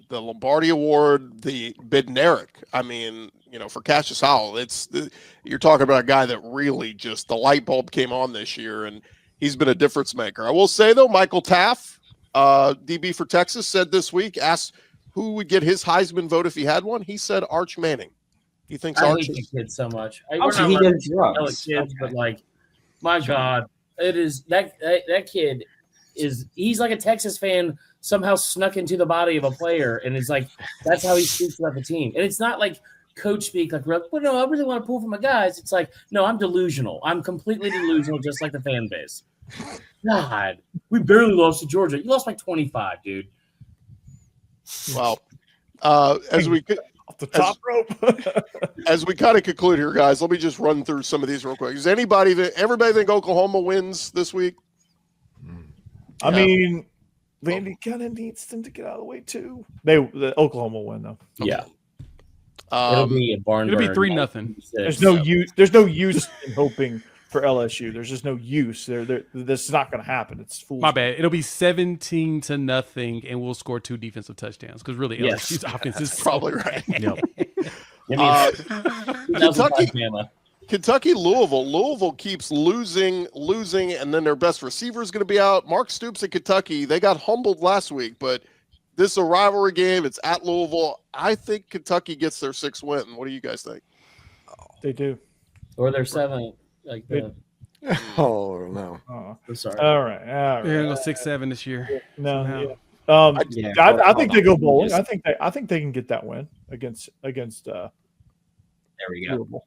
Speaker 1: Lombardi Award, the Bednarik. I mean, for Cassius Howell, you're talking about a guy that really just the light bulb came on this year, and he's been a difference maker. I will say though, Michael Taff, DB for Texas, said this week, asked who would get his Heisman vote if he had one. He said Arch Manning. He thinks
Speaker 4: I
Speaker 1: Arch
Speaker 4: hate
Speaker 1: is
Speaker 4: the kid so much.
Speaker 6: He does drugs.
Speaker 4: Kids, but my God, it is that kid he's like a Texas fan somehow snuck into the body of a player, and it's like that's how he speaks about the team. And it's not like coach speak, like, well, no, I really want to pull for my guys. It's like, no, I'm delusional. I'm completely delusional, just like the fan base. God, we barely lost to Georgia. You lost by 25, dude.
Speaker 1: Well, as we
Speaker 5: Off the top rope.
Speaker 1: as we kind of conclude here, guys, let me just run through some of these real quick. Does everybody think Oklahoma wins this week?
Speaker 5: I mean, Vandy kind of needs them to get out of the way too. The Oklahoma win though.
Speaker 4: Yeah, it'll be a barn.
Speaker 3: It'll be
Speaker 4: burn.
Speaker 3: 3-0.
Speaker 5: There's no use. There's no use in hoping for LSU. There's just no use. This is not going to happen. It's foolish.
Speaker 3: My bad. It'll be 17-0, and we'll score 2 defensive touchdowns because really LSU's offense is
Speaker 1: Probably right.
Speaker 3: Yep.
Speaker 1: Kentucky, Louisville. Louisville keeps losing, and then their best receiver is going to be out. Mark Stoops at Kentucky. They got humbled last week, but this is a rivalry game. It's at Louisville. I think Kentucky gets their 6th win. What do you guys think?
Speaker 5: They do.
Speaker 4: Or their 7th. Like the.
Speaker 8: Oh no!
Speaker 4: I'm sorry.
Speaker 5: All right.
Speaker 3: They're gonna go 6-7 this year.
Speaker 5: No.
Speaker 3: somehow.
Speaker 5: I think they go bowling. I think they can get that win against.
Speaker 6: There we go.
Speaker 5: Louisville.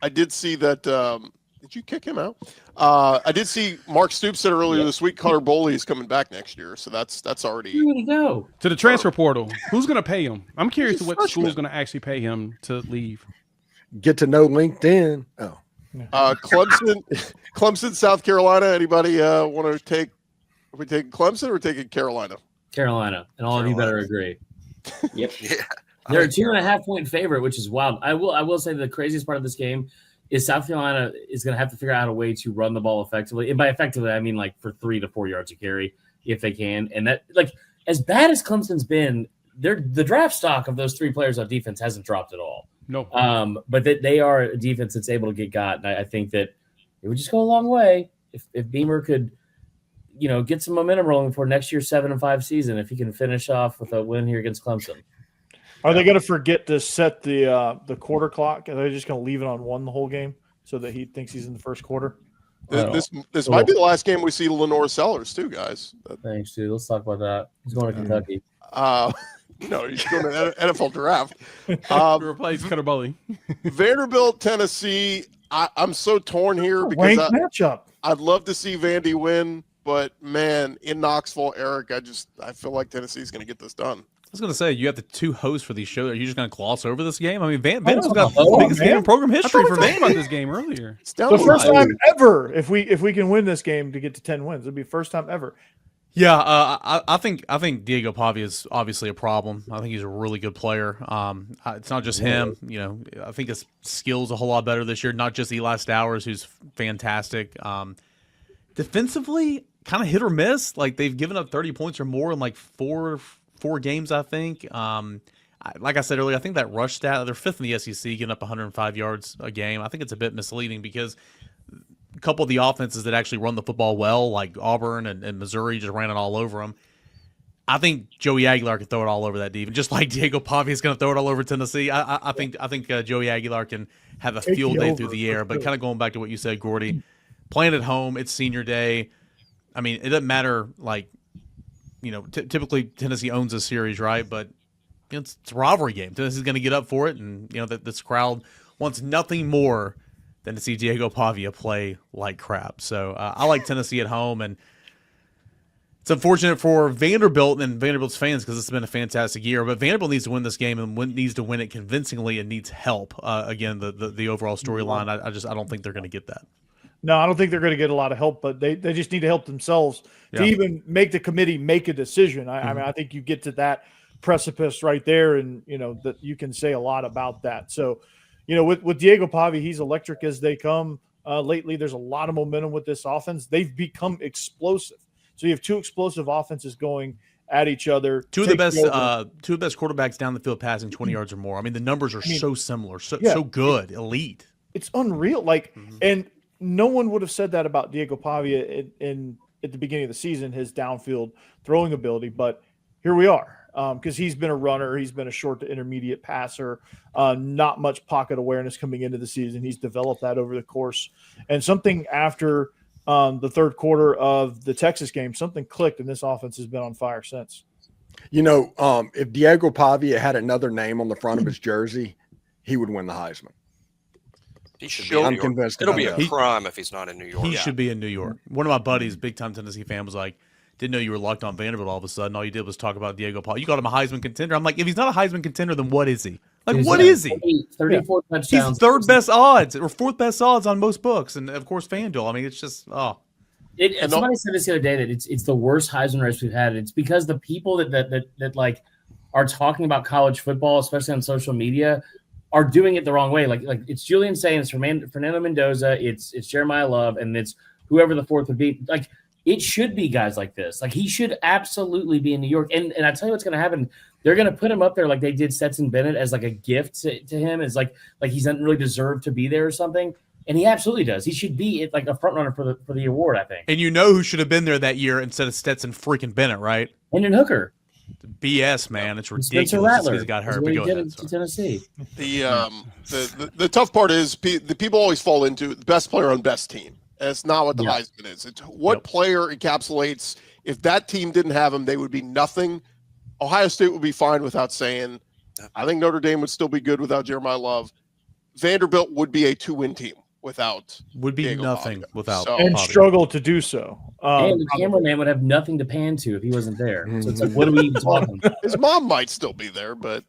Speaker 1: I did see that. Did you kick him out? I did see Mark Stoops said earlier this week Cutter Boley is coming back next year, so that's already.
Speaker 4: Where did he go?
Speaker 3: To the transfer portal. Who's going to pay him? I'm curious to what school's going to actually pay him to leave.
Speaker 8: Get to know LinkedIn. Oh,
Speaker 1: Clemson, South Carolina. Anybody want to take? Are we taking Clemson or taking Carolina?
Speaker 4: Carolina, and all of you better agree.
Speaker 6: Yep.
Speaker 9: Yeah.
Speaker 4: They're a 2.5-point favorite, which is wild. I will say the craziest part of this game is South Carolina is going to have to figure out a way to run the ball effectively. And by effectively, I mean like for 3 to 4 yards a carry if they can. And that, like, as bad as Clemson's been, the draft stock of those 3 players on defense hasn't dropped at all.
Speaker 3: No.
Speaker 4: But they are a defense that's able to get got. And I think that it would just go a long way if Beamer could, get some momentum rolling for next year's 7-5 season. If he can finish off with a win here against Clemson.
Speaker 5: Are they going to forget to set the quarter clock? Are they just going to leave it on 1 the whole game so that he thinks he's in the first quarter?
Speaker 1: This might be the last game we see Lenore Sellers too, guys.
Speaker 4: Thanks, dude. Let's talk about that. He's going to Kentucky.
Speaker 1: He's going to the NFL draft.
Speaker 3: Replace Cutter Boley.
Speaker 1: Vanderbilt, Tennessee. I'm so torn here because
Speaker 5: Ranked matchup.
Speaker 1: I'd love to see Vandy win, but man, in Knoxville, Eric, I feel like Tennessee's going to get this done.
Speaker 7: I was going to say, you have the 2 hosts for these shows. Are you just going to gloss over this game? I mean, Vanderbilt's got the biggest game in program history for
Speaker 3: Talking about
Speaker 7: Vandy.
Speaker 3: this game earlier.
Speaker 1: It's down
Speaker 5: The
Speaker 1: the
Speaker 5: first
Speaker 1: line.
Speaker 5: time ever, if we can win this game to get to 10 wins, it'll be first time ever.
Speaker 7: Yeah, I think Diego Pavia is obviously a problem. I think he's a really good player. It's not just him. I think his skill's a whole lot better this year. Not just Eli Stowers, who's fantastic. Defensively, kind of hit or miss. Like they've given up 30 points or more in like four games, I think. Like I said earlier, I think that rush stat, they're 5th in the SEC, getting up 105 yards a game. I think it's a bit misleading because a couple of the offenses that actually run the football well, like Auburn and Missouri, just ran it all over them. I think Joey Aguilar can throw it all over that defense, just like Diego Pavia is going to throw it all over Tennessee. I think Joey Aguilar can have a field day through the air. But kind of going back to what you said, Gordy, playing at home, it's senior day. I mean, it doesn't matter, like, typically Tennessee owns a series, right? But it's a rivalry game. Tennessee's going to get up for it, and this crowd wants nothing more than to see Diego Pavia play like crap. So I like Tennessee at home, and it's unfortunate for Vanderbilt and Vanderbilt's fans because it's been a fantastic year. But Vanderbilt needs to win this game and needs to win it convincingly and needs help. Again, the overall storyline, I don't think they're going to get that.
Speaker 5: No, I don't think they're going to get a lot of help, but they just need to help themselves to even make the committee make a decision. I mean, I think you get to that precipice right there, and that you can say a lot about that. So, with Diego Pavi, he's electric as they come. Lately, there's a lot of momentum with this offense. They've become explosive. So you have two explosive offenses going at each other.
Speaker 7: Two of the best quarterbacks down the field passing 20 yards or more. I mean, the numbers are so similar, so good, elite.
Speaker 5: It's unreal. And no one would have said that about Diego Pavi at the beginning of the season, his downfield throwing ability. But here we are. Because he's been a runner, he's been a short to intermediate passer, not much pocket awareness coming into the season. He's developed that over the course. And something after the third quarter of the Texas game, something clicked, and this offense has been on fire since.
Speaker 8: If Diego Pavia had another name on the front of his jersey, he would win the Heisman.
Speaker 9: He should be in New York.
Speaker 8: Convinced.
Speaker 9: It'll be a crime if he's not in New York.
Speaker 7: He should be in New York. One of my buddies, big-time Tennessee fan, was like, didn't know you were locked on Vanderbilt all of a sudden. All you did was talk about Diego Paul. You called him a Heisman contender. I'm like, if he's not a Heisman contender, then what is he? What is he?
Speaker 4: 34 touchdowns.
Speaker 7: He's third best odds or fourth best odds on most books. And, of course, FanDuel. I mean, it's just,
Speaker 4: Somebody said this the other day that it's the worst Heisman race we've had. It's because the people that like are talking about college football, especially on social media, are doing it the wrong way. Like it's Julian saying, it's Fernando Mendoza, it's Jeremiah Love, and it's whoever the fourth would be. Like, it should be guys like this. Like, he should absolutely be in New York. And I tell you what's going to happen. They're going to put him up there like they did Stetson Bennett as like a gift to him. It's like he doesn't really deserve to be there or something. And he absolutely does. He should be like a front runner for the award, I think.
Speaker 7: And you know who should have been there that year instead of Stetson freaking Bennett, right?
Speaker 4: Hendon Hooker.
Speaker 7: BS, man. It's ridiculous.
Speaker 4: Spencer Rattler.
Speaker 7: He's got hurt.
Speaker 4: What he did to Tennessee.
Speaker 1: The tough part is the people always fall into the best player on best team. And it's not what the Heisman is. It's what player encapsulates. If that team didn't have him, they would be nothing. Ohio State would be fine without saying. I think Notre Dame would still be good without Jeremiah Love. Vanderbilt would be a 2-win team without.
Speaker 7: Would be
Speaker 1: Diego
Speaker 7: nothing
Speaker 1: Pavia.
Speaker 7: without.
Speaker 5: And struggle to do so.
Speaker 4: And the cameraman would have nothing to pan to if he wasn't there. So it's like, what are we even talking about?
Speaker 1: His mom might still be there, but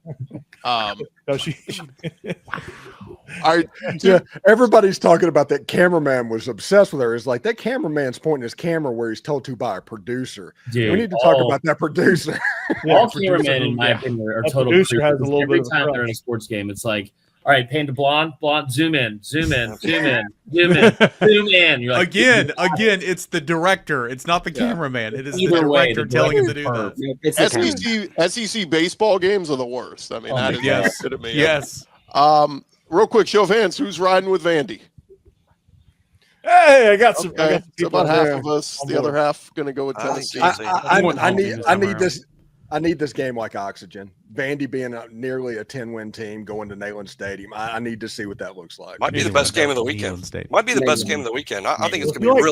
Speaker 8: everybody's talking about that cameraman was obsessed with her. It's like that cameraman's pointing his camera where he's told to by a producer.
Speaker 4: Dude,
Speaker 8: we need to talk about that producer.
Speaker 4: All cameramen, in my opinion, are total
Speaker 5: producer has a little
Speaker 4: every
Speaker 5: bit of
Speaker 4: time they're in a sports game. It's like, all right, pan to blonde, zoom in. You're like,
Speaker 7: again, it's the director. It's not the cameraman. It is the director telling him to do that.
Speaker 1: SEC baseball games are the worst. I mean, that is
Speaker 7: yes.
Speaker 1: epitome.
Speaker 7: Yes.
Speaker 1: Real quick, show of hands. Who's riding with Vandy?
Speaker 5: Hey, I got some.
Speaker 1: Okay.
Speaker 5: It's
Speaker 1: about half of us. The other half going to go with Tennessee.
Speaker 8: I need this game like oxygen. Vandy being nearly a 10-win team going to Neyland Stadium. I need to see what that looks like.
Speaker 9: Might be the best game of the weekend. Might be the best game of the weekend. I think it's going to be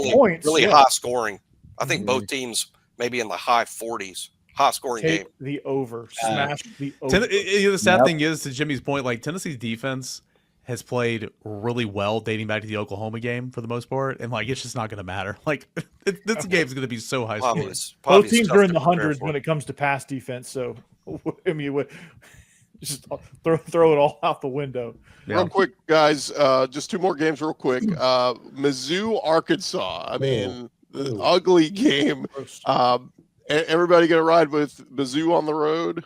Speaker 9: really high scoring. I think both teams maybe in the high 40s. High scoring game.
Speaker 5: The over. Smash the over.
Speaker 7: The sad thing is, to Jimmy's point, like Tennessee's defense has played really well dating back to the Oklahoma game for the most part, and like it's just not going to matter. Like this game is going to be so high scoring.
Speaker 5: Both teams are in the hundreds when it comes to pass defense. So I mean, just throw it all out the window.
Speaker 1: Yeah. Real quick, guys. Just two more games, real quick. Mizzou, Arkansas. I mean, the ugly game. Everybody going to ride with Mizzou on the road?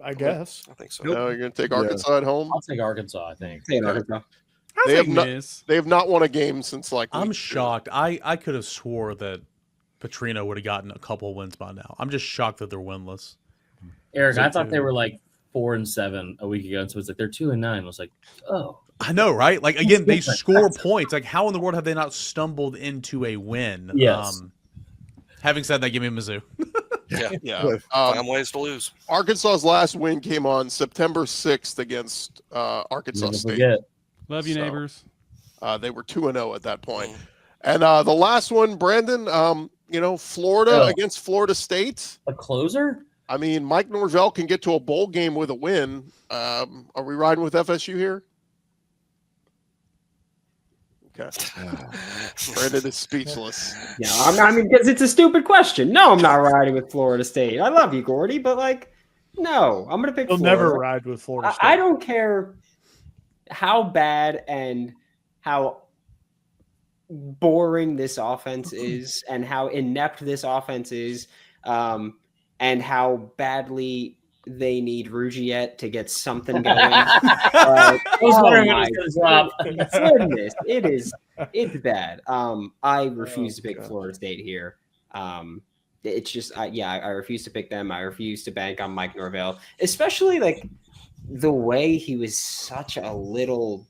Speaker 5: I guess.
Speaker 9: I think so.
Speaker 1: No, you're going to take Arkansas at home?
Speaker 4: I'll take Arkansas, I think.
Speaker 1: They have not won a game since like.
Speaker 7: I'm shocked. I could have swore that Petrino would have gotten a couple wins by now. I'm just shocked that they're winless.
Speaker 4: Eric, I thought they were like 4-7 a week ago, and so it's like they're 2-9. I was like, oh.
Speaker 7: I know, right? Like again, they score points. Like how in the world have they not stumbled into a win?
Speaker 4: Yes.
Speaker 7: Having said that, give me Mizzou.
Speaker 1: Yeah.
Speaker 9: Find ways to lose.
Speaker 1: Arkansas's last win came on September 6th against Arkansas State.
Speaker 3: Love you, neighbors.
Speaker 1: They were 2-0 at that point. And the last one, Brandon, Florida against Florida State.
Speaker 4: A closer?
Speaker 1: I mean, Mike Norvell can get to a bowl game with a win. Are we riding with FSU here? Okay. Brandon is speechless.
Speaker 6: Yeah, I mean, because it's a stupid question. No, I'm not riding with Florida State. I love you, Gordy, but no, I'm going to pick
Speaker 5: He'll
Speaker 6: Florida.
Speaker 5: never ride with Florida State.
Speaker 6: I don't care how bad and how boring this offense is and how inept this offense is and how badly they need Rugiet to get something going. Goodness, it's bad. I refuse to pick Florida State here. It's just, I refuse to pick them. I refuse to bank on Mike Norvell, especially like the way he was such a little,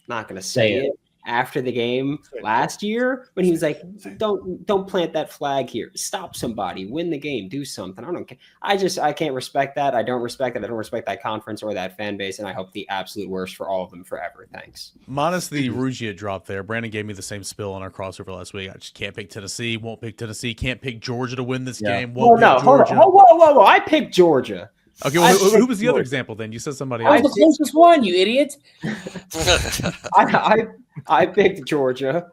Speaker 6: not going to say it, after the game last year when he was like, don't plant that flag here. Stop somebody, win the game, do something. I don't care. I can't respect that. I don't respect that. I don't respect that conference or that fan base. And I hope the absolute worst for all of them forever. Thanks.
Speaker 7: Minus the Rugia drop there. Brandon gave me the same spill on our crossover last week. I just can't pick Tennessee. Won't pick Tennessee. Can't pick Georgia to win this game. Won't pick Georgia.
Speaker 6: Whoa. I picked Georgia.
Speaker 7: Okay, well, who was the other example then? You said somebody else.
Speaker 4: I was the closest one, you idiot.
Speaker 6: I picked Georgia.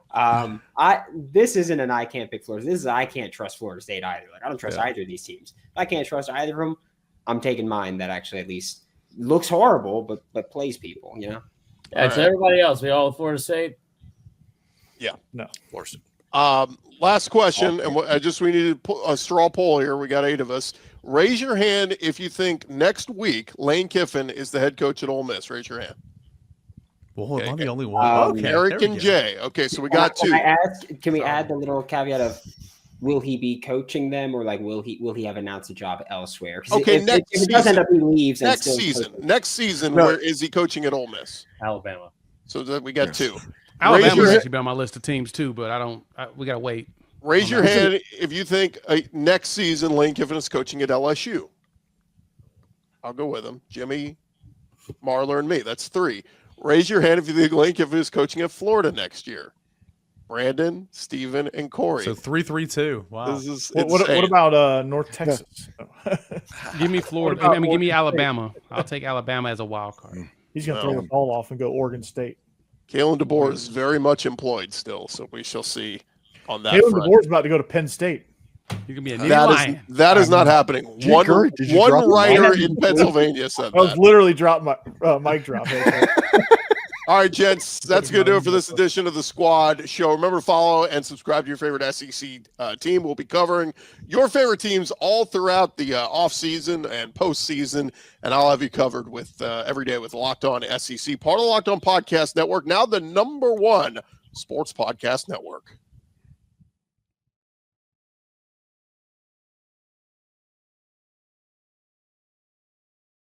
Speaker 6: This isn't an I can't pick Florida. This is I can't trust Florida State either. Like I don't trust either of these teams. If I can't trust either of them, I'm taking mine that actually at least looks horrible, but plays people. You know.
Speaker 4: Yeah, so everybody else, we all with Florida State.
Speaker 1: Yeah,
Speaker 5: no,
Speaker 1: Florida State. Last question, and we need to put a straw poll here. We got 8 of us. Raise your hand if you think next week Lane Kiffin is the head coach at Ole Miss. Raise your hand.
Speaker 7: Well, I'm the only one. Okay,
Speaker 1: Eric and Jay. Okay, so we got 2.
Speaker 6: Can we add the little caveat of will he be coaching them or like will he have announced a job elsewhere?
Speaker 1: Okay,
Speaker 6: if it does end up he leaves.
Speaker 1: Next season, where is he coaching at Ole Miss?
Speaker 4: Alabama.
Speaker 1: So that we got 2.
Speaker 3: Alabama's actually been on my list of teams too, but we gotta wait.
Speaker 1: Raise your hand if you think next season Lane Kiffin is coaching at LSU. I'll go with him. Jimmy, Marler, and me. That's 3. Raise your hand if you think Lane Kiffin is coaching at Florida next year. Brandon, Steven, and Corey.
Speaker 7: So 3-3-2. Wow.
Speaker 1: This is
Speaker 5: what about North Texas?
Speaker 3: Give me Florida. Give me Alabama. I'll take Alabama as a wild card.
Speaker 5: He's going to throw the ball off and go Oregon State.
Speaker 1: Kalen DeBoer is very much employed still, so we shall see on that.
Speaker 5: Kalen DeBoer's about to go to Penn State.
Speaker 3: You can be a new lion.
Speaker 1: That is not happening. One writer in Pennsylvania said that.
Speaker 5: I was literally dropped my mic drop.
Speaker 1: All right, gents, that's going to do it for this edition of the Squad Show. Remember to follow and subscribe to your favorite SEC team. We'll be covering your favorite teams all throughout the offseason and postseason, and I'll have you covered with every day with Locked On SEC, part of the Locked On Podcast Network, now the #1 sports podcast network.